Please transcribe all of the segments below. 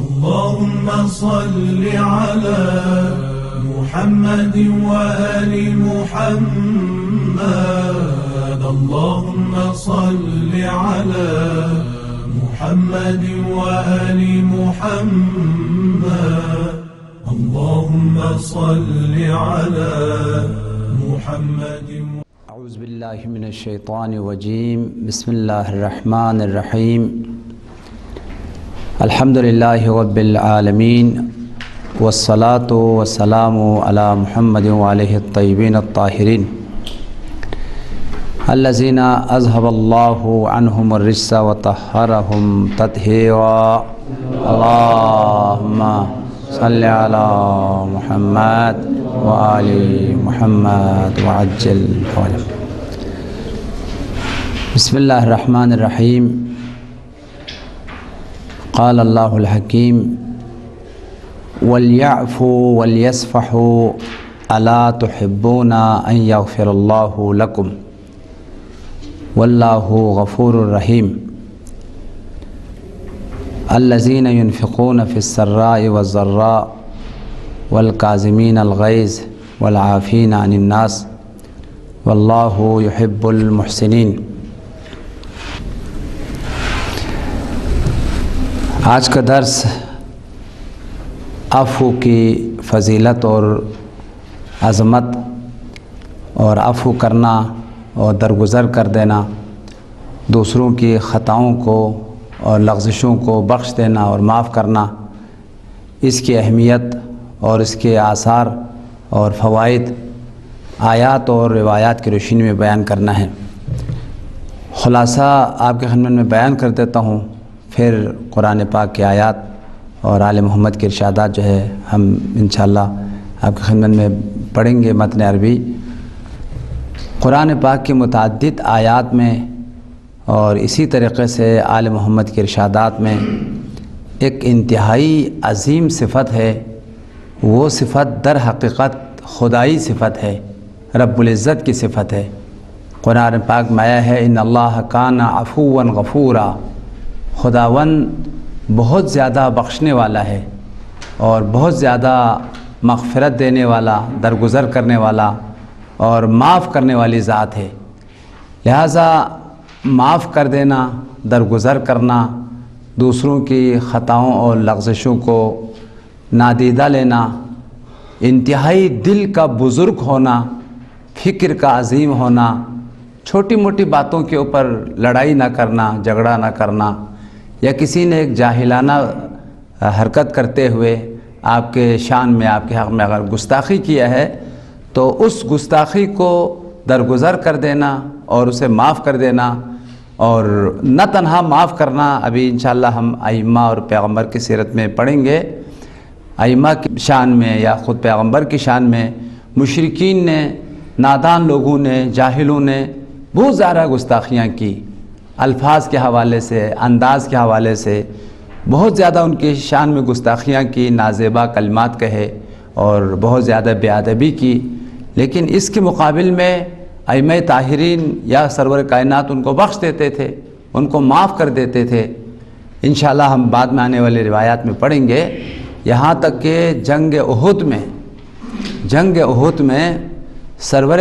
اللهم صل على محمد وآل محمد. اللهم صل على محمد وآل محمد. اللهم صل على محمد. اعوذ باللہ من الشیطان الرجیم. بسم اللہ الرحمن الرحیم. الحمدللہ رب العالمین والصلاة والسلام علی محمد وآلہ الطیبین الطاہرین الذین اذهب اللہ عنہم الرجس وطہرہم تطہیرا. اللہم صلی علی محمد وآل محمد وعجل فرجهم. بسم اللہ الرحمن الرحیم. قال اللہ الحکیم وَلْيَعْفُوا وَلْيَصْفَحُوا أَلَا تُحِبُّونَ أَن يَغْفِرَ اللَّهُ لَكُمْ وَاللَّهُ غَفُورٌ رَحِيمٌ. الَّذِينَ يُنْفِقُونَ فِي السَّرَّاءِ وَالضَّرَّاءِ وَالْكَاظِمِينَ الْغَيْظَ وَالْعَافِينَ عَنِ النَّاسِ وَاللَّهُ يُحِبُّ الْمُحْسِنِينَ. آج کا درس عفو کی فضیلت اور عظمت اور عفو کرنا اور درگزر کر دینا، دوسروں کی خطاؤں کو اور لغزشوں کو بخش دینا اور معاف کرنا، اس کی اہمیت اور اس کے آثار اور فوائد آیات اور روایات کی روشنی میں بیان کرنا ہے. خلاصہ آپ کے خدمت میں بیان کر دیتا ہوں، پھر قرآن پاک کی آیات اور آل محمد کے ارشادات جو ہے ہم انشاءاللہ آپ کی خدمت میں پڑھیں گے. متن عربی قرآن پاک کی متعدد آیات میں اور اسی طریقے سے آل محمد کے ارشادات میں ایک انتہائی عظیم صفت ہے. وہ صفت در حقیقت خدائی صفت ہے، رب العزت کی صفت ہے. قرآن پاک میں آیا ہے ان اللہ کان عفوا غفورا. خداوند بہت زیادہ بخشنے والا ہے اور بہت زیادہ مغفرت دینے والا، درگزر کرنے والا اور معاف کرنے والی ذات ہے. لہٰذا معاف کر دینا، درگزر کرنا، دوسروں کی خطاؤں اور لغزشوں کو نادیدہ لینا، انتہائی دل کا بزرگ ہونا، فکر کا عظیم ہونا، چھوٹی موٹی باتوں کے اوپر لڑائی نہ کرنا، جھگڑا نہ کرنا، یا کسی نے ایک جاہلانہ حرکت کرتے ہوئے آپ کے شان میں، آپ کے حق میں اگر گستاخی کیا ہے تو اس گستاخی کو درگزر کر دینا اور اسے معاف کر دینا. اور نہ تنہا معاف کرنا، ابھی انشاءاللہ ہم ائمہ اور پیغمبر کی سیرت میں پڑھیں گے. ائمہ کی شان میں یا خود پیغمبر کی شان میں مشرکین نے، نادان لوگوں نے، جاہلوں نے بہت زیادہ گستاخیاں کی. الفاظ کے حوالے سے، انداز کے حوالے سے بہت زیادہ ان کی شان میں گستاخیاں کی، نازیبا کلمات کہے اور بہت زیادہ بے ادبی کی. لیکن اس کے مقابل میں ائمہ طاہرین یا سرور کائنات ان کو بخش دیتے تھے، ان کو معاف کر دیتے تھے. انشاءاللہ ہم بعد میں آنے والے روایات میں پڑھیں گے. یہاں تک کہ جنگ احد میں سرور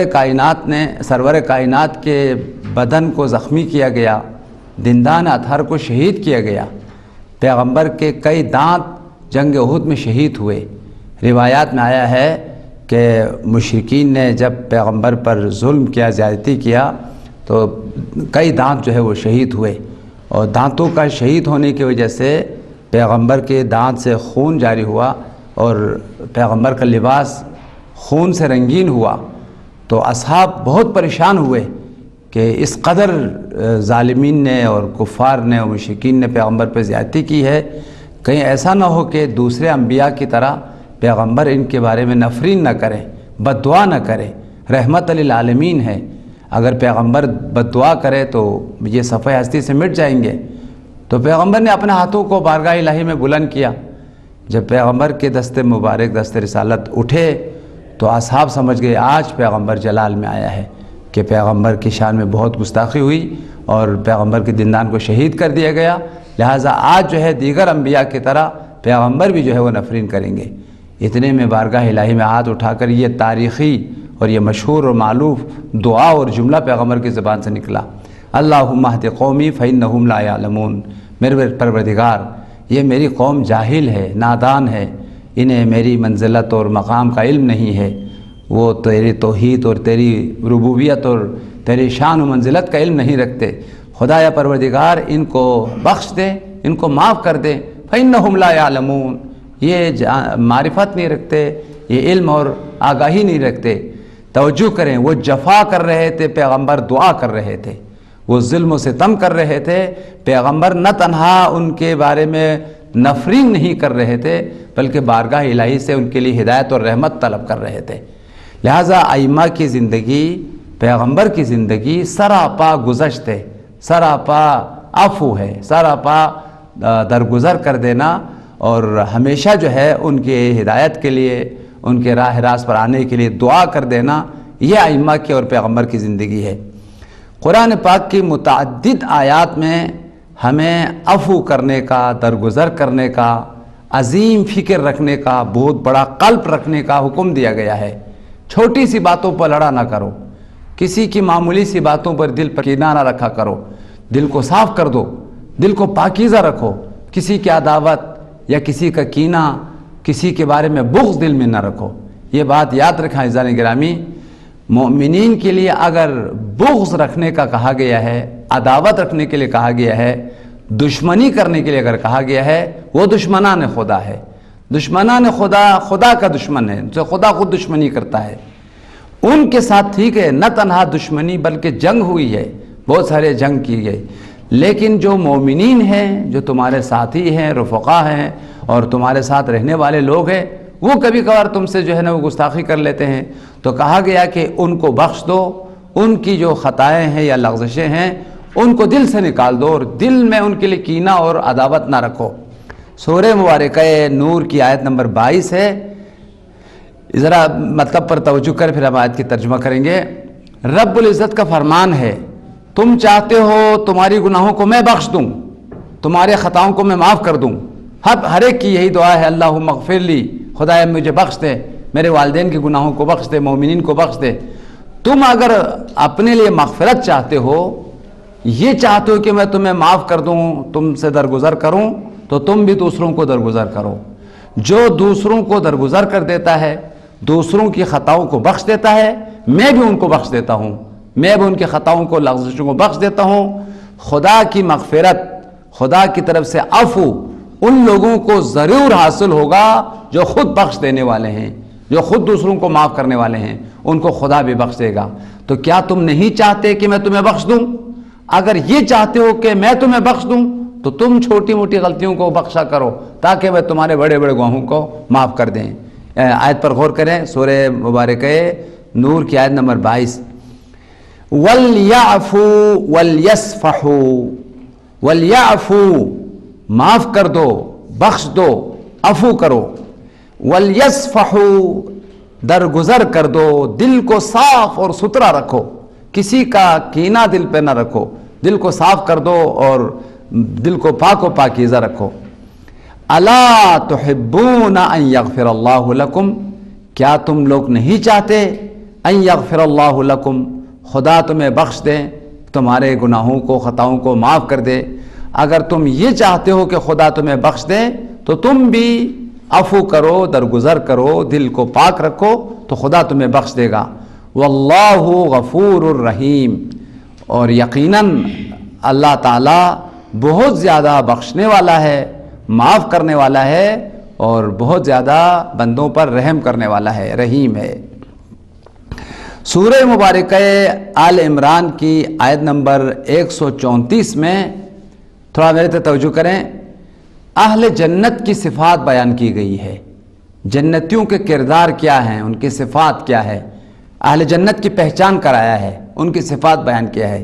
کائنات کے بدن کو زخمی کیا گیا، دندان اطہر کو شہید کیا گیا. پیغمبر کے کئی دانت جنگ احد میں شہید ہوئے. روایات میں آیا ہے کہ مشرکین نے جب پیغمبر پر ظلم کیا، زیادتی کیا، تو کئی دانت جو ہے وہ شہید ہوئے. اور دانتوں کا شہید ہونے کی وجہ سے پیغمبر کے دانت سے خون جاری ہوا اور پیغمبر کا لباس خون سے رنگین ہوا. تو اصحاب بہت پریشان ہوئے کہ اس قدر ظالمین نے اور کفار نے اور مشرکین نے پیغمبر پہ زیادتی کی ہے، کہیں ایسا نہ ہو کہ دوسرے انبیاء کی طرح پیغمبر ان کے بارے میں نفرین نہ کرے، بد دعا نہ کرے. رحمت للعالمین ہے، اگر پیغمبر بد دعا کرے تو یہ صفحہ ہستی سے مٹ جائیں گے. تو پیغمبر نے اپنے ہاتھوں کو بارگاہ الہی میں بلند کیا. جب پیغمبر کے دست مبارک، دست رسالت اٹھے تو اصحاب سمجھ گئے آج پیغمبر جلال میں آیا ہے، کہ پیغمبر کی شان میں بہت گستاخی ہوئی اور پیغمبر کے دندان کو شہید کر دیا گیا. لہٰذا آج جو ہے دیگر انبیاء کی طرح پیغمبر بھی جو ہے وہ نفرین کریں گے۔ اتنے میں بارگاہ الہی میں ہاتھ اٹھا کر یہ تاریخی اور یہ مشہور اور معروف دعا اور جملہ پیغمبر کی زبان سے نکلا، اللہم اہد قومی فإنہم لا یعلمون، میرے پروردگار یہ میری قوم جاہل ہے، نادان ہے، انہیں میری منزلت اور مقام کا علم نہیں ہے، وہ تیری توحید اور تیری ربوبیت اور تیری شان و منزلت کا علم نہیں رکھتے، خدا یا پروردگار ان کو بخش دے، ان کو معاف کر دے، فإنہم لا یعلمون، یہ معرفت نہیں رکھتے، یہ علم اور آگاہی نہیں رکھتے۔ توجہ کریں، وہ جفا کر رہے تھے، پیغمبر دعا کر رہے تھے، وہ ظلم و ستم کر رہے تھے، پیغمبر نہ تنہا ان کے بارے میں نفرین نہیں کر رہے تھے بلکہ بارگاہ الہی سے ان کے لیے ہدایت اور رحمت طلب کر رہے تھے۔ لہٰذا ائمہ کی زندگی، پیغمبر کی زندگی سراپا گزشت ہے، سراپا عفو ہے، سراپا درگزر کر دینا اور ہمیشہ جو ہے ان کے ہدایت کے لیے، ان کے راہ راست پر آنے کے لیے دعا کر دینا، یہ ائمہ کی اور پیغمبر کی زندگی ہے۔ قرآن پاک کی متعدد آیات میں ہمیں عفو کرنے کا، درگزر کرنے کا، عظیم فکر رکھنے کا، بہت بڑا قلب رکھنے کا حکم دیا گیا ہے۔ چھوٹی سی باتوں پر لڑا نہ کرو، کسی کی معمولی سی باتوں پر دل پر کینہ نہ رکھا کرو، دل کو صاف کر دو، دل کو پاکیزہ رکھو، کسی کی عداوت یا کسی کا کینہ، کسی کے بارے میں بغض دل میں نہ رکھو۔ یہ بات یاد رکھیں عزیزان گرامی، مومنین کے لیے اگر بغض رکھنے کا کہا گیا ہے، عداوت رکھنے کے لیے کہا گیا ہے، دشمنی کرنے کے لیے اگر کہا گیا ہے، وہ دشمنان خدا ہے۔ دشمنان خدا خدا کا دشمن ہے، جو خدا خود دشمنی کرتا ہے۔ ان کے ساتھ ٹھیک ہے، نہ تنہا دشمنی بلکہ جنگ ہوئی ہے، بہت سارے جنگ کی گئی، لیکن جو مومنین ہیں، جو تمہارے ساتھی ہیں، رفقا ہیں اور تمہارے ساتھ رہنے والے لوگ ہیں، وہ کبھی کبھار تم سے جو ہے نا وہ گستاخی کر لیتے ہیں، تو کہا گیا کہ ان کو بخش دو، ان کی جو خطائیں ہیں یا لغزشیں ہیں ان کو دل سے نکال دو اور دل میں ان کے لیے کینہ اور عداوت نہ رکھو۔ سورہ مبارکہ نور کی آیت نمبر 22 ہے، ذرا مطلب پر توجہ کر پھر ہم آیت کی ترجمہ کریں گے۔ رب العزت کا فرمان ہے، تم چاہتے ہو تمہاری گناہوں کو میں بخش دوں، تمہارے خطاؤں کو میں معاف کر دوں۔ ہر ایک کی یہی دعا ہے، اللہم اغفر لی، خدایا مجھے بخش دے، میرے والدین کے گناہوں کو بخش دے، مومنین کو بخش دے۔ تم اگر اپنے لیے مغفرت چاہتے ہو، یہ چاہتے ہو کہ میں تمہیں معاف کر دوں، تم سے درگزر کروں، تو تم بھی دوسروں کو درگزر کرو۔ جو دوسروں کو درگزر کر دیتا ہے، دوسروں کی خطاؤں کو بخش دیتا ہے، میں بھی ان کو بخش دیتا ہوں، میں بھی ان کے خطاؤں کو، لغزشوں کو بخش دیتا ہوں۔ خدا کی مغفرت، خدا کی طرف سے عفو ان لوگوں کو ضرور حاصل ہوگا جو خود بخش دینے والے ہیں، جو خود دوسروں کو معاف کرنے والے ہیں، ان کو خدا بھی بخش دے گا۔ تو کیا تم نہیں چاہتے کہ میں تمہیں بخش دوں؟ اگر یہ چاہتے ہو کہ میں تمہیں بخش دوں تو تم چھوٹی موٹی غلطیوں کو بخشا کرو تاکہ میں تمہارے بڑے بڑے گناہوں کو معاف کر دیں۔ آیت پر غور کریں، سورہ مبارکہ نور کی آیت نمبر 22، وَلْيَعْفُوا وَلْيَصْفَحُوا، وَلْيَعْفُوا معاف کر دو، بخش دو، عفو کرو، وَلْيَصْفَحُوا درگزر کر دو، دل کو صاف اور ستھرا رکھو، کسی کا کینہ دل پہ نہ رکھو، دل کو صاف کر دو اور دل کو پاک و پاکیزہ رکھو۔ الا تحبون ان یغفر اللہ لکم، کیا تم لوگ نہیں چاہتے ان یغفر اللہ لکم، خدا تمہیں بخش دے، تمہارے گناہوں کو، خطاؤں کو معاف کر دے۔ اگر تم یہ چاہتے ہو کہ خدا تمہیں بخش دے تو تم بھی عفو کرو، درگزر کرو، دل کو پاک رکھو تو خدا تمہیں بخش دے گا۔ واللہ غفور الرحیم، اور یقیناً اللہ تعالیٰ بہت زیادہ بخشنے والا ہے، معاف کرنے والا ہے اور بہت زیادہ بندوں پر رحم کرنے والا ہے، رحیم ہے۔ سورہ مبارکہ آل عمران کی آیت نمبر 134 میں تھوڑا میرے تے توجہ کریں، اہل جنت کی صفات بیان کی گئی ہے، جنتیوں کے کردار کیا ہیں، ان کی صفات کیا ہے، اہل جنت کی پہچان کرایا ہے، ان کی صفات بیان کیا ہے۔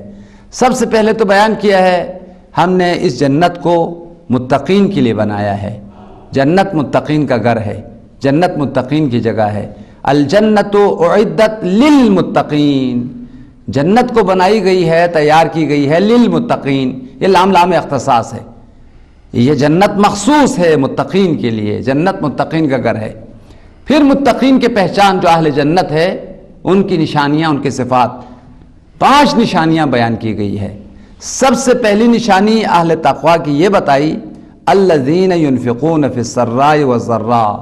سب سے پہلے تو بیان کیا ہے ہم نے اس جنت کو متقین کے لیے بنایا ہے، جنت متقین کا گھر ہے، جنت متقین کی جگہ ہے۔ الجنت اعدت للمتقین، جنت کو بنائی گئی ہے، تیار کی گئی ہے للمتقین، یہ لام اختصاص ہے۔ یہ جنت مخصوص ہے متقین کے لیے، جنت متقین کا گھر ہے۔ پھر متقین کے پہچان جو اہل جنت ہے ان کی نشانیاں، ان کے صفات، 5 نشانیاں بیان کی گئی ہے۔ سب سے پہلی نشانی اہل تقوی کی یہ بتائی، الذین ينفقون فی السراء والضراء،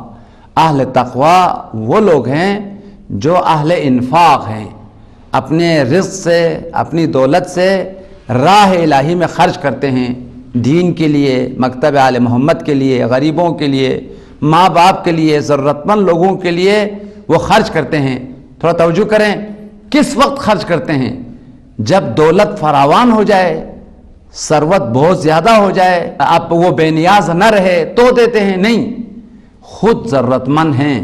اہل تقوی وہ لوگ ہیں جو اہل انفاق ہیں، اپنے رزق سے، اپنی دولت سے راہ الہی میں خرچ کرتے ہیں، دین کے لیے، مکتب آل محمد کے لیے، غریبوں کے لیے، ماں باپ کے لیے، ضرورت مند لوگوں کے لیے وہ خرچ کرتے ہیں۔ تھوڑا توجہ کریں، کس وقت خرچ کرتے ہیں؟ جب دولت فراوان ہو جائے، ثروت بہت زیادہ ہو جائے، اب وہ بے نیاز نہ رہے تو دیتے ہیں، نہیں، خود ضرورت مند ہیں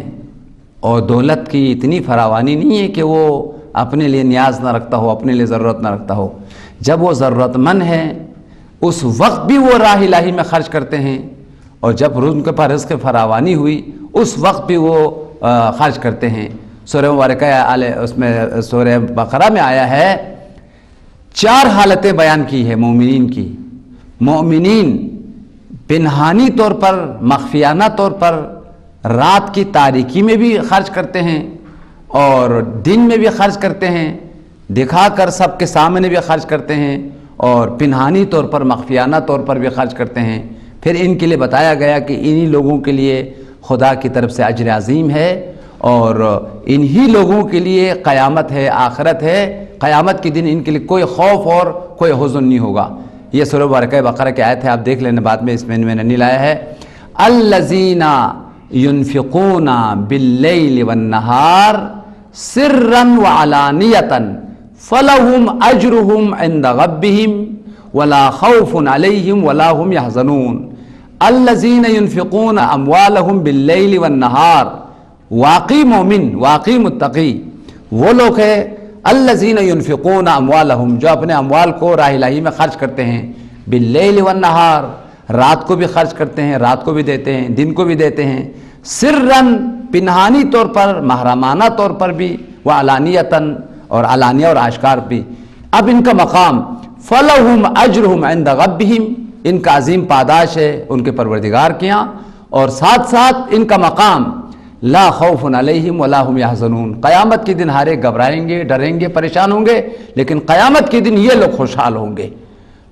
اور دولت کی اتنی فراوانی نہیں ہے کہ وہ اپنے لیے نیاز نہ رکھتا ہو، اپنے لیے ضرورت نہ رکھتا ہو۔ جب وہ ضرورت مند ہے اس وقت بھی وہ راہ الہی میں خرچ کرتے ہیں، اور جب ان کے پاس رزق فراوانی ہوئی اس وقت بھی وہ خرچ کرتے ہیں۔ سورہ مبارکہ اس میں سورہ بقرہ میں آیا ہے، 4 حالتیں بیان کی ہے مومنین کی۔ مومنین پنہانی طور پر، مخفیانہ طور پر، رات کی تاریکی میں بھی خرچ کرتے ہیں اور دن میں بھی خرچ کرتے ہیں، دکھا کر سب کے سامنے بھی خرچ کرتے ہیں اور پنہانی طور پر، مخفیانہ طور پر بھی خرچ کرتے ہیں۔ پھر ان کے لیے بتایا گیا کہ انہی لوگوں کے لیے خدا کی طرف سے اجر عظیم ہے اور انہی لوگوں کے لیے قیامت ہے، آخرت ہے، قیامت کے دن ان کے لیے کوئی خوف اور کوئی حزن نہیں ہوگا۔ یہ سورہ مبارکہ بقرہ کی آیت ہے، آپ دیکھ لینا بعد میں، اس میں نے نہیں لایا ہے۔ الذین ينفقون باللیل والنہار سرا وعلانیۃ فلہم اجرہم عند ربہم ولا خوف علیہم ولا ہم یحزنون۔ الذین ينفقون اموالہم باللیل والنہار، واقعی مومن، واقعی متقی وہ لوگ ہیں الذین ينفقون اموالہم، جو اپنے اموال کو راہ الہی میں خرچ کرتے ہیں، باللیل والنہار، رات کو بھی خرچ کرتے ہیں، رات کو بھی دیتے ہیں، دن کو بھی دیتے ہیں، سرن پنہانی طور پر، محرمانہ طور پر بھی، وعلانیتاً اور علانیہ اور آشکار بھی۔ اب ان کا مقام فلہم اجرہم عند ربہم، ان کا عظیم پاداش ہے ان کے پروردگار کے یہاں، اور ساتھ ساتھ ان کا مقام لا خوف علیہم ولا ہم یحزنون، قیامت کے دن ہارے گھبرائیں گے، ڈریں گے، پریشان ہوں گے، لیکن قیامت کے دن یہ لوگ خوشحال ہوں گے۔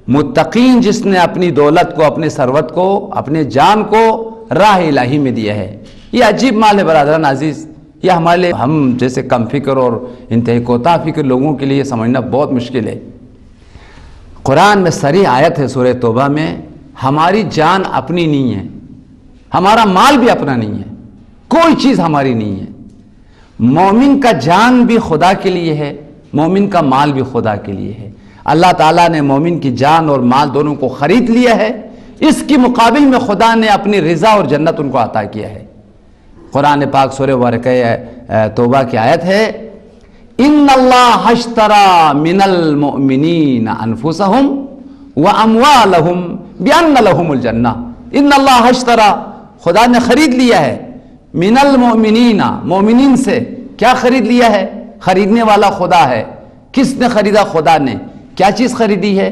متقین جس نے اپنی دولت کو، اپنے ثروت کو، اپنے جان کو راہ الہی میں دیا ہے، یہ عجیب مال ہے برادران عزیز، یہ ہمارے لیے، ہم جیسے کم فکر اور انتہائی کوتاہ فکر لوگوں کے لیے یہ سمجھنا بہت مشکل ہے۔ قرآن میں صریح آیت ہے سورہ توبہ میں، ہماری جان اپنی نہیں ہے، ہمارا مال بھی اپنا نہیں ہے، کوئی چیز ہماری نہیں ہے۔ مومن کا جان بھی خدا کے لیے ہے، مومن کا مال بھی خدا کے لیے ہے۔ اللہ تعالیٰ نے مومن کی جان اور مال دونوں کو خرید لیا ہے، اس کی مقابل میں خدا نے اپنی رضا اور جنت ان کو عطا کیا ہے۔ قرآن پاک سورہ مبارکہ توبہ کی آیت ہے، ان اللہ اشتری من المؤمنین انفسہم واموالہم بان لہم الجنہ۔ ان اللہ اشتری، خدا نے خرید لیا ہے، من المؤمنین، مومنین سے کیا خرید لیا ہے؟ خریدنے والا خدا ہے۔ کس نے خریدا؟ خدا نے۔ کیا چیز خریدی ہے؟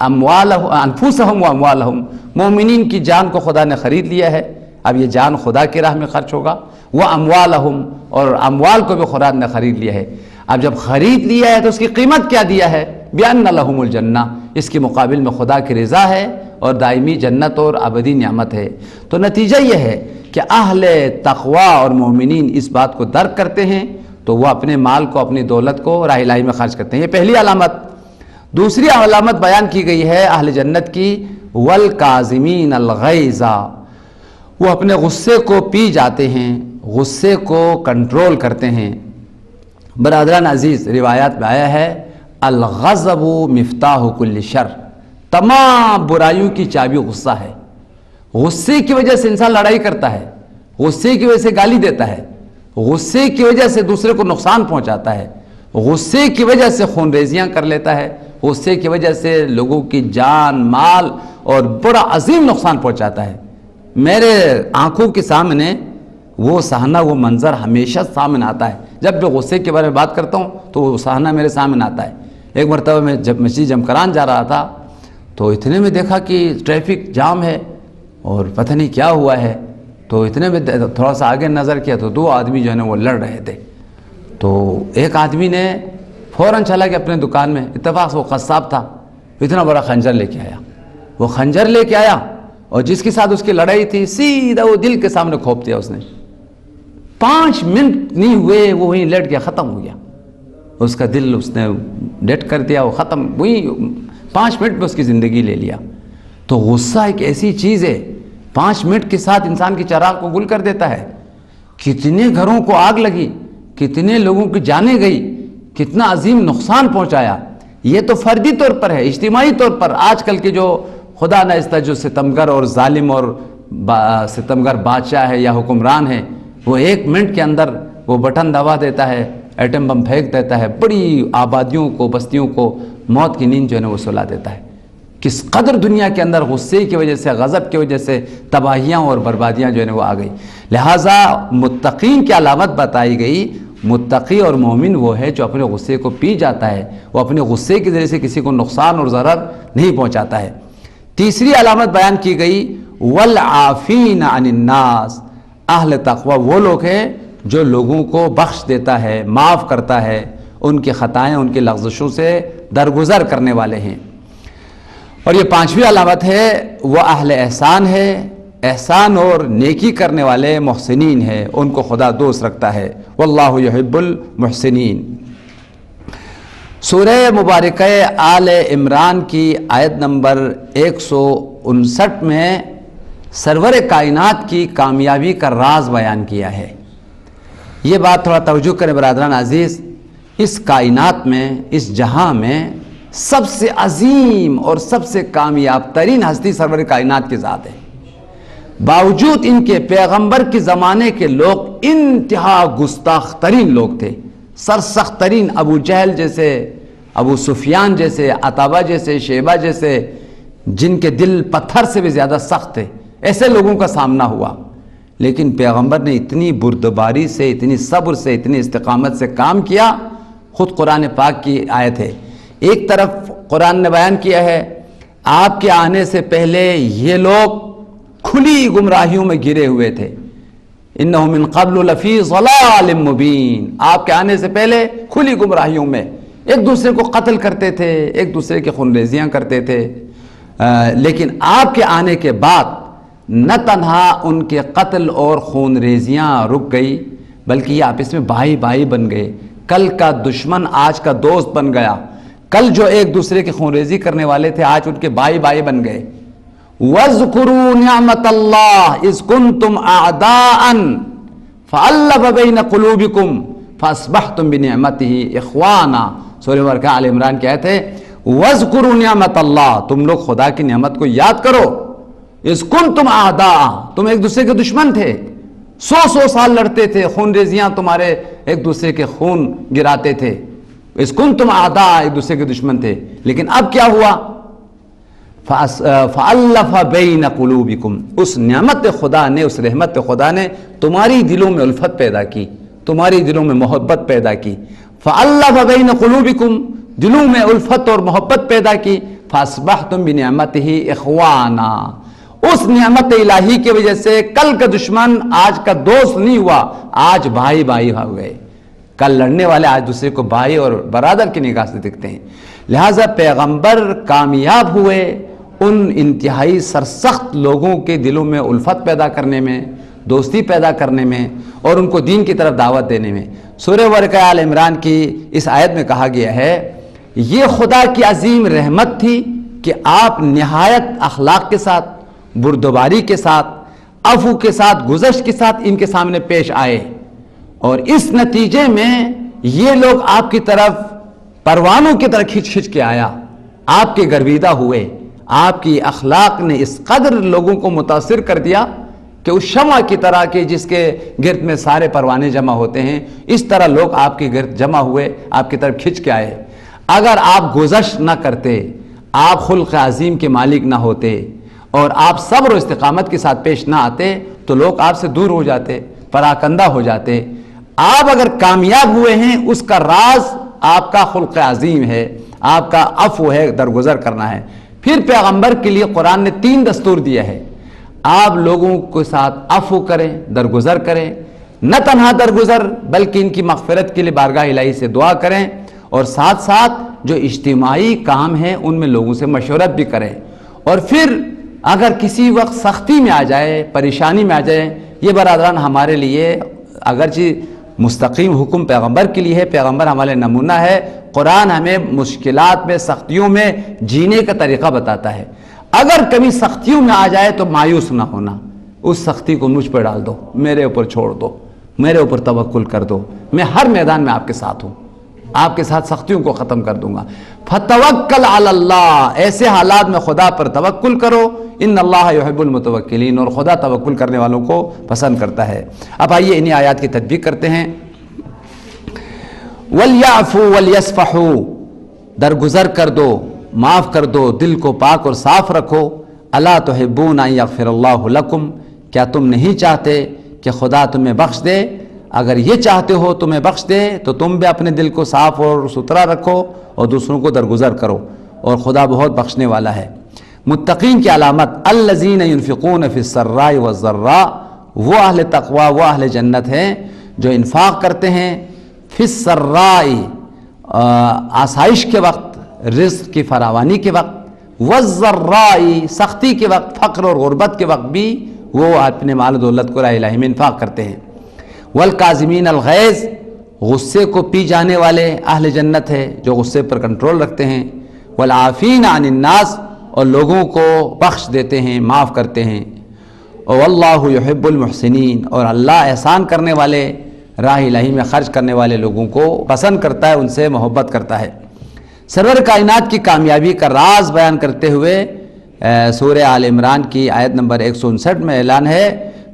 انفسہم واموالہم، مومنین کی جان کو خدا نے خرید لیا ہے۔ اب یہ جان خدا کی راہ میں خرچ ہوگا، وہ اموالہم، اور اموال کو بھی خدا نے خرید لیا ہے۔ اب جب خرید لیا ہے تو اس کی قیمت کیا دیا ہے؟ بِأَنَّ لَهُمُ الْجَنَّةِ، اس کے مقابل میں خدا کی رضا ہے اور دائمی جنت اور ابدی نعمت ہے۔ تو نتیجہ یہ ہے کہ اہل تقوی اور مومنین اس بات کو درک کرتے ہیں تو وہ اپنے مال کو، اپنی دولت کو راہ الہی میں خرچ کرتے ہیں۔ یہ پہلی علامت۔ دوسری علامت بیان کی گئی ہے اہل جنت کی، وَالْكَاظِمِينَ الْغَيْظَ، وہ اپنے غصے کو پی جاتے ہیں، غصے کو کنٹرول کرتے ہیں۔ برادران عزیز، روایات میں آیا ہے، الغضب مفتاح کل شر، تمام برائیوں کی چابی غصہ ہے۔ غصے کی وجہ سے انسان لڑائی کرتا ہے، غصے کی وجہ سے گالی دیتا ہے، غصے کی وجہ سے دوسرے کو نقصان پہنچاتا ہے، غصے کی وجہ سے خون ریزیاں کر لیتا ہے، غصے کی وجہ سے لوگوں کی جان، مال اور بڑا عظیم نقصان پہنچاتا ہے۔ میرے آنکھوں کے سامنے وہ صحنہ، وہ منظر ہمیشہ سامنے آتا ہے۔ جب میں غصے کے بارے میں بات کرتا ہوں تو وہ صحنہ میرے سامنے آتا ہے۔ ایک مرتبہ میں جب مسجد جمکران جا رہا تھا تو اتنے میں دیکھا کہ ٹریفک جام ہے اور پتہ نہیں کیا ہوا ہے، تو اتنے میں تھوڑا سا آگے نظر کیا تو 2 آدمی جو ہے نا وہ لڑ رہے تھے۔ تو ایک آدمی نے فوراً چلا کہ اپنے دکان میں، اتفاق سے وہ قصاب تھا، اتنا بڑا خنجر لے کے آیا۔ وہ خنجر لے کے آیا اور جس کے ساتھ اس کی لڑائی تھی سیدھا وہ دل کے سامنے کھوپ دیا اس نے۔ 5 منٹ نہیں ہوئے وہ وہیں لیٹ گیا، ختم ہو گیا اس کا دل، اس نے ڈیڈ کر دیا، وہ ختم، وہیں 5 منٹ میں اس کی زندگی لے لیا۔ تو غصہ ایک ایسی چیز ہے 5 منٹ کے ساتھ انسان کی چراغ کو گل کر دیتا ہے۔ کتنے گھروں کو آگ لگی، کتنے لوگوں کی جانیں گئی، کتنا عظیم نقصان پہنچایا۔ یہ تو فردی طور پر ہے، اجتماعی طور پر آج کل کے جو خدا نخواستہ جو ستمگر اور ظالم اور ستمگر بادشاہ ہے یا حکمران ہے، وہ 1 منٹ کے اندر وہ بٹن دبا دیتا ہے، ایٹم بم پھینک دیتا ہے، بڑی آبادیوں کو، بستیوں کو موت کی نیند جو ہے نا وہ سلا دیتا ہے۔ کس قدر دنیا کے اندر غصے کی وجہ سے، غضب کی وجہ سے تباہیاں اور بربادیاں جو ہے نا وہ آ گئی۔ لہٰذا متقین کی علامت بتائی گئی، متقی اور مومن وہ ہے جو اپنے غصے کو پی جاتا ہے، وہ اپنے غصے کے ذریعے سے کسی کو نقصان اور ضرر نہیں پہنچاتا ہے۔ تیسری علامت بیان کی گئی والعافین عن الناس، اہل تقوی وہ لوگ ہیں جو لوگوں کو بخش دیتا ہے، معاف کرتا ہے، ان کی خطائیں، ان کی لغزشوں سے درگزر کرنے والے ہیں۔ اور یہ 5ویں علامت ہے وہ اہل احسان ہے، احسان اور نیکی کرنے والے محسنین ہیں، ان کو خدا دوست رکھتا ہے۔ واللہ یحب المحسنین۔ سورہ مبارکہ آل عمران کی آیت نمبر 159 میں سرور کائنات کی کامیابی کا راز بیان کیا ہے۔ یہ بات تھوڑا توجہ کریں برادران عزیز، اس کائنات میں، اس جہاں میں سب سے عظیم اور سب سے کامیاب ترین ہستی سرور کائنات کی ذات ہے۔ باوجود ان کے پیغمبر کے زمانے کے لوگ انتہا گستاخ ترین لوگ تھے، سرسخت ترین، ابو جہل جیسے، ابو سفیان جیسے، عتبہ جیسے، شیبہ جیسے، جن کے دل پتھر سے بھی زیادہ سخت تھے، ایسے لوگوں کا سامنا ہوا۔ لیکن پیغمبر نے اتنی بردباری سے، اتنی صبر سے، اتنی استقامت سے کام کیا۔ خود قرآن پاک کی آیت ہے، ایک طرف قرآن نے بیان کیا ہے آپ کے آنے سے پہلے یہ لوگ کھلی گمراہیوں میں گرے ہوئے تھے، انہم من قبل لفی ضلال مبین، آپ کے آنے سے پہلے کھلی گمراہیوں میں ایک دوسرے کو قتل کرتے تھے، ایک دوسرے کے خونریزیاں کرتے تھے۔ لیکن آپ کے آنے کے بعد نہ تنہا ان کے قتل اور خونریزیاں رک گئی، بلکہ یہ آپس میں بھائی بھائی بن گئے۔ کل کا دشمن آج کا دوست بن گیا، کل جو ایک دوسرے کی خونریزی کرنے والے تھے آج ان کے بھائی بھائی بن گئے۔ وَاذْكُرُوا نِعْمَةَ اللَّهِ إِذْ كُنْتُمْ أَعْدَاءً فَأَلَّفَ بَيْنَ قُلُوبِكُمْ فَأَصْبَحْتُمْ بِنِعْمَتِهِ إِخْوَانًا۔ سورہ مبارکہ آل عمران کی آیت ہے وَاذْكُرُوا نِعْمَةَ اللَّهِ، تم لوگ خدا کی نعمت کو یاد کرو۔ اِذْ كُنْتُمْ أَعْدَاءً، تم ایک دوسرے کے دشمن تھے، 100 سال لڑتے تھے، خونریزیاں تمہارے ایک دوسرے کے خون گراتے تھے۔ اِذْ كُنْتُمْ أَعْدَاءً، ایک دوسرے کے دشمن تھے، لیکن اب کیا ہوا؟ فَأَلَّفَ بَيْنَ قُلُوبِكُمْ، اس نعمت خدا نے، اس رحمت خدا نے تمہاری دلوں میں الفت پیدا کی، تمہاری دلوں میں محبت پیدا کی۔ فَأَلَّفَ بَيْنَ قُلُوبِكُمْ، دلوں میں الفت اور محبت پیدا کی۔ فَأَصْبَحْتُمْ بِنِعْمَتِهِ إِخْوَانًا، اس نعمت الہی کی وجہ سے کل کا دشمن آج کا دوست نہیں ہوا، آج بھائی بھائی ہو گئے۔ کل لڑنے والے آج دوسرے کو بھائی اور برادر کی نگاہ سے دکھتے ہیں۔ لہٰذا پیغمبر کامیاب ہوئے ان انتہائی سرسخت لوگوں کے دلوں میں الفت پیدا کرنے میں، دوستی پیدا کرنے میں اور ان کو دین کی طرف دعوت دینے میں۔ سورہ مبارکہ آل عمران کی اس آیت میں کہا گیا ہے یہ خدا کی عظیم رحمت تھی کہ آپ نہایت اخلاق کے ساتھ، بردباری کے ساتھ، عفو کے ساتھ، گزشت کے ساتھ ان کے سامنے پیش آئے، اور اس نتیجے میں یہ لوگ آپ کی طرف پروانوں کی طرح کھچ کھچ کے آیا، آپ کے گرویدہ ہوئے۔ آپ کی اخلاق نے اس قدر لوگوں کو متاثر کر دیا کہ اس شمع کی طرح کہ جس کے گرد میں سارے پروانے جمع ہوتے ہیں، اس طرح لوگ آپ کے گرد جمع ہوئے، آپ کی طرف کھچ کے آئے۔ اگر آپ گزشت نہ کرتے، آپ خلق عظیم کے مالک نہ ہوتے اور آپ صبر و استقامت کے ساتھ پیش نہ آتے تو لوگ آپ سے دور ہو جاتے، پراکندہ ہو جاتے۔ آپ اگر کامیاب ہوئے ہیں اس کا راز آپ کا خلق عظیم ہے، آپ کا عفو ہے، درگزر کرنا ہے۔ پھر پیغمبر کے لیے قرآن نے 3 دستور دیا ہے، آپ لوگوں کے ساتھ عفو کریں، درگزر کریں، نہ تنہا درگزر بلکہ ان کی مغفرت کے لیے بارگاہ الہی سے دعا کریں، اور ساتھ ساتھ جو اجتماعی کام ہیں ان میں لوگوں سے مشورت بھی کریں، اور پھر اگر کسی وقت سختی میں آ جائے، پریشانی میں آ جائے، یہ برادران ہمارے لیے اگرچہ مستقیم حکم پیغمبر کے لیے ہے، پیغمبر ہمارے نمونہ ہے، قرآن ہمیں مشکلات میں، سختیوں میں جینے کا طریقہ بتاتا ہے۔ اگر کبھی سختیوں میں آ جائے تو مایوس نہ ہونا، اس سختی کو مجھ پہ ڈال دو، میرے اوپر چھوڑ دو، میرے اوپر توکل کر دو، میں ہر میدان میں آپ کے ساتھ ہوں، آپ کے ساتھ سختیوں کو ختم کر دوں گا۔ فتوکل علی اللہ، ایسے حالات میں خدا پر توکل کرو، ان اللہ یحب المتوکلین، اور خدا توکل کرنے والوں کو پسند کرتا ہے۔ اب آئیے انہی آیات کی تطبیق کرتے ہیں۔ وَلْيَعْفُوا وَلْيَصْفَحُوا، درگزر کر دو، معاف کر دو، دل کو پاک اور صاف رکھو۔ الا تحبون ان یغفر اللہ لکم، کیا تم نہیں چاہتے کہ خدا تمہیں بخش دے؟ اگر یہ چاہتے ہو تمہیں بخش دے تو تم بھی اپنے دل کو صاف اور ستھرا رکھو اور دوسروں کو درگزر کرو، اور خدا بہت بخشنے والا ہے۔ متقین کی علامت الذین ینفقون فی السراء والضراء، وہ اہل تقوی، وہ اہل جنت ہیں جو انفاق کرتے ہیں فی السراء، آسائش کے وقت، رزق کی فراوانی کے وقت، والضراء، سختی کے وقت، فقر اور غربت کے وقت بھی وہ اپنے مال و دولت کو راہ الہی میں انفاق کرتے ہیں۔ والکاظمین الغیظ، غصے کو پی جانے والے اہل جنت ہے جو غصے پر کنٹرول رکھتے ہیں۔ والعافین عن الناس، اور لوگوں کو بخش دیتے ہیں، معاف کرتے ہیں۔ اور واللہ یحب المحسنین، اور اللہ احسان کرنے والے، راہ الہی میں خرچ کرنے والے لوگوں کو پسند کرتا ہے، ان سے محبت کرتا ہے۔ سرور کائنات کی کامیابی کا راز بیان کرتے ہوئے سورہ آل عمران کی آیت نمبر 159 میں اعلان ہے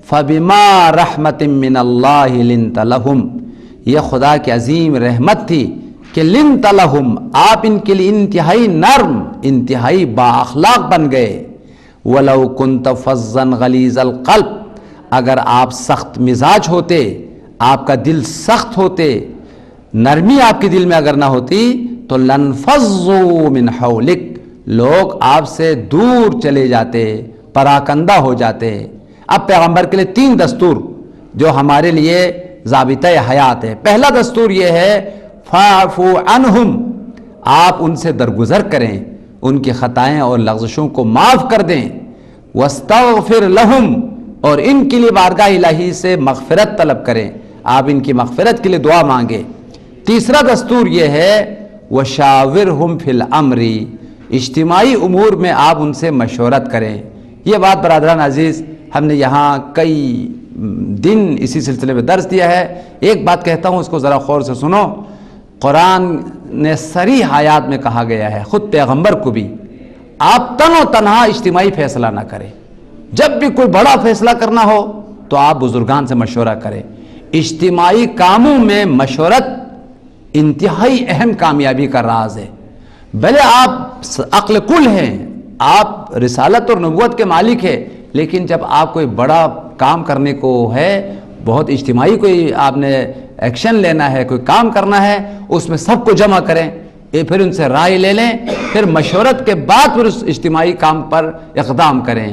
فَبِمَا رَحْمَةٍ مِّنَ اللَّهِ لِنْتَ لَهُمْ، یہ خدا کی عظیم رحمت تھی کہ لنت لہم، آپ ان کے لیے انتہائی نرم، انتہائی با اخلاق بن گئے۔ وَلَوْ كُنْتَ فَظًّا غَلِيظَ الْقَلْبِ، اگر آپ سخت مزاج ہوتے، آپ کا دل سخت ہوتے، نرمی آپ کے دل میں اگر نہ ہوتی تو لَانْفَضُّوا مِنْ حَوْلِكَ، لوگ آپ سے دور چلے جاتے، پراکندہ ہو جاتے۔ اب پیغمبر کے لیے 3 دستور جو ہمارے لیے ضابطۂ حیات ہے۔ پہلا دستور یہ ہے فَاعْفُوا عَنْهُمْ، آپ ان سے درگزر کریں، ان کی خطائیں اور لغزشوں کو معاف کر دیں۔ وَاسْتَغْفِرْ لَهُمْ، اور ان کے لیے بارگاہ الہی سے مغفرت طلب کریں، آپ ان کی مغفرت کے لیے دعا مانگیں۔ تیسرا دستور یہ ہے وَشَاوِرْهُمْ فِي الْأَمْرِ، اجتماعی امور میں آپ ان سے مشورت کریں۔ یہ بات برادران عزیز ہم نے یہاں کئی دن اسی سلسلے میں درس دیا ہے۔ ایک بات کہتا ہوں، اس کو ذرا غور سے سنو۔ قرآن نے صریح آیات میں کہا گیا ہے، خود پیغمبر کو بھی، آپ تن و تنہا اجتماعی فیصلہ نہ کریں۔ جب بھی کوئی بڑا فیصلہ کرنا ہو تو آپ بزرگان سے مشورہ کریں۔ اجتماعی کاموں میں مشورت انتہائی اہم کامیابی کا راز ہے۔ بھلے آپ عقل کل ہیں، آپ رسالت اور نبوت کے مالک ہیں، لیکن جب آپ کوئی بڑا کام کرنے کو ہے، بہت اجتماعی کوئی آپ نے ایکشن لینا ہے، کوئی کام کرنا ہے، اس میں سب کو جمع کریں، پھر ان سے رائے لے لیں، پھر مشورت کے بعد پھر اس اجتماعی کام پر اقدام کریں۔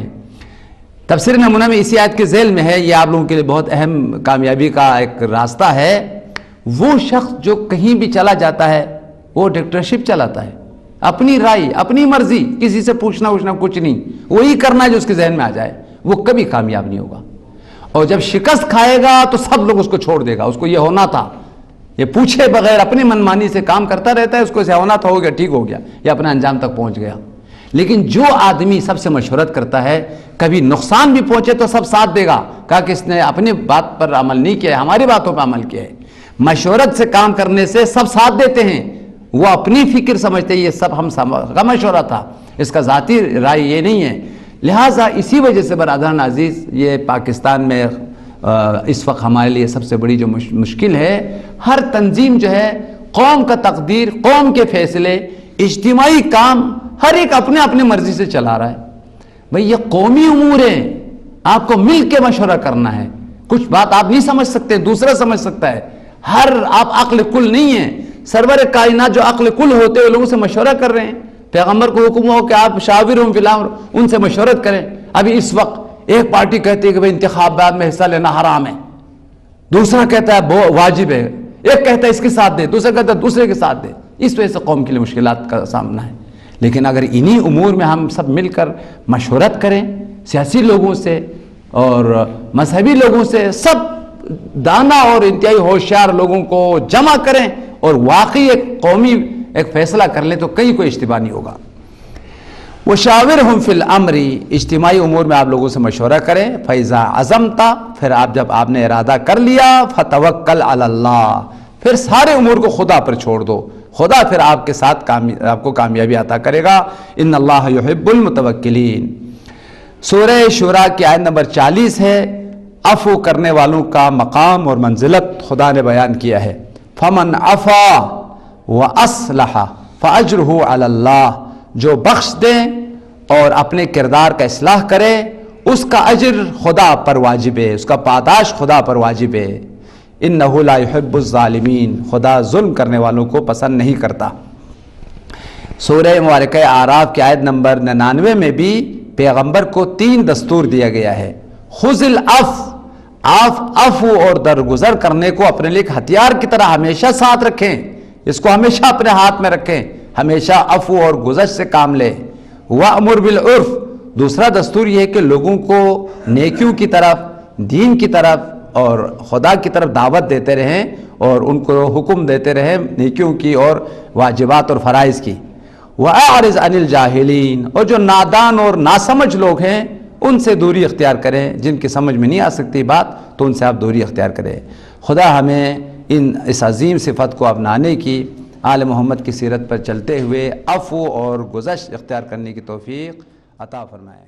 تفسیر نمونہ میں اسی آیت کے ذیل میں ہے، یہ آپ لوگوں کے لیے بہت اہم کامیابی کا ایک راستہ ہے۔ وہ شخص جو کہیں بھی چلا جاتا ہے وہ ڈکٹیٹرشپ چلاتا ہے، اپنی رائے، اپنی مرضی، کسی سے پوچھنا کچھ نہیں، وہی کرنا ہے جو اس کے ذہن میں آ جائے، وہ کبھی کامیاب نہیں ہوگا۔ اور جب شکست کھائے گا تو سب لوگ اس کو چھوڑ دے گا، اس کو یہ ہونا تھا، یہ پوچھے بغیر اپنی منمانی سے کام کرتا رہتا ہے، اس کو اسے ہونا تھا، ہو گیا، ٹھیک ہو گیا، یہ اپنے انجام تک پہنچ گیا۔ لیکن جو آدمی سب سے مشورت کرتا ہے، کبھی نقصان بھی پہنچے تو سب ساتھ دے گا، کہا کہ اس نے اپنی بات پر عمل نہیں کیا ہے، ہماری باتوں پر عمل کیا ہے۔ مشورت سے کام کرنے سے سب ساتھ دیتے ہیں، وہ اپنی فکر سمجھتے ہیں یہ سب ہم کا مشورہ تھا، اس کا ذاتی رائے یہ نہیں ہے۔ لہٰذا اسی وجہ سے برادران عزیز، یہ پاکستان میں اس وقت ہمارے لیے سب سے بڑی جو مشکل ہے، ہر تنظیم جو ہے قوم کا تقدیر، قوم کے فیصلے، اجتماعی کام ہر ایک اپنے اپنے مرضی سے چلا رہا ہے۔ بھئی یہ قومی امور ہیں، آپ کو مل کے مشورہ کرنا ہے، کچھ بات آپ نہیں سمجھ سکتے، دوسرا سمجھ سکتا ہے، آپ عقل کل نہیں ہیں۔ سرور کائنات جو عقل کل ہوتے ہیں، لوگوں سے مشورہ کر رہے ہیں۔ پیغمبر کو حکم ہو کہ آپ شاورہم فی الامر، ان سے مشورت کریں. ابھی اس وقت ایک پارٹی کہتی ہے کہ انتخابات میں حصہ لینا حرام ہے، دوسرا کہتا ہے واجب ہے، ایک کہتا ہے اس کے ساتھ دے، دوسرا کہتا ہے دوسرے کے ساتھ دے. اس وجہ سے قوم کے لیے مشکلات کا سامنا ہے. لیکن اگر انہی امور میں ہم سب مل کر مشورت کریں، سیاسی لوگوں سے اور مذہبی لوگوں سے، سب دانا اور انتہائی ہوشیار لوگوں کو جمع کریں اور واقعی ایک قومی ایک فیصلہ کر لیں تو کہیں کوئی اشتباہ نہیں ہوگا. وشاورہم فی الامر، اجتماعی امور میں آپ لوگوں سے مشورہ کریں. فاذا عزمت، پھر جب آپ نے ارادہ کر لیا، فتوکل علی اللہ، پھر سارے امور کو خدا پر چھوڑ دو، خدا پھر آپ کے ساتھ آپ کو کامیابی عطا کرے گا. ان اللہ یحب المتوکلین. سورہ شورى کی آیت نمبر 40 ہے. عفو کرنے والوں کا مقام اور منزلت خدا نے بیان کیا ہے. فمن عفا واصلح فاجرہ علی اللہ، جو بخش دے اور اپنے کردار کا اصلاح کرے اس کا اجر خدا پر واجب ہے، اس کا پاداش خدا پر واجب ہے. انہ لا یحب الظالمین، خدا ظلم کرنے والوں کو پسند نہیں کرتا. سورہ مبارکہ اعراف کی آیت نمبر 99 میں بھی پیغمبر کو 3 دستور دیا گیا ہے. خذ العفو، عفو اور درگزر کرنے کو اپنے لیے ایک ہتھیار کی طرح ہمیشہ ساتھ رکھیں، اس کو ہمیشہ اپنے ہاتھ میں رکھیں، ہمیشہ عفو اور گزشت سے کام لیں. وَأْمُرْ بِالْعُرْفِ، دوسرا دستور یہ ہے کہ لوگوں کو نیکیوں کی طرف، دین کی طرف اور خدا کی طرف دعوت دیتے رہیں اور ان کو حکم دیتے رہیں نیکیوں کی اور واجبات اور فرائض کی. وَأَعْرِضْ عَنِ الْجَاهِلِينَ، اور جو نادان اور ناسمجھ لوگ ہیں ان سے دوری اختیار کریں، جن کی سمجھ میں نہیں آ سکتی بات تو ان سے آپ دوری اختیار کریں. خدا ہمیں اس عظیم صفت کو اپنانے کی، آل محمد کی سیرت پر چلتے ہوئے عفو اور گزشت اختیار کرنے کی توفیق عطا فرمائے.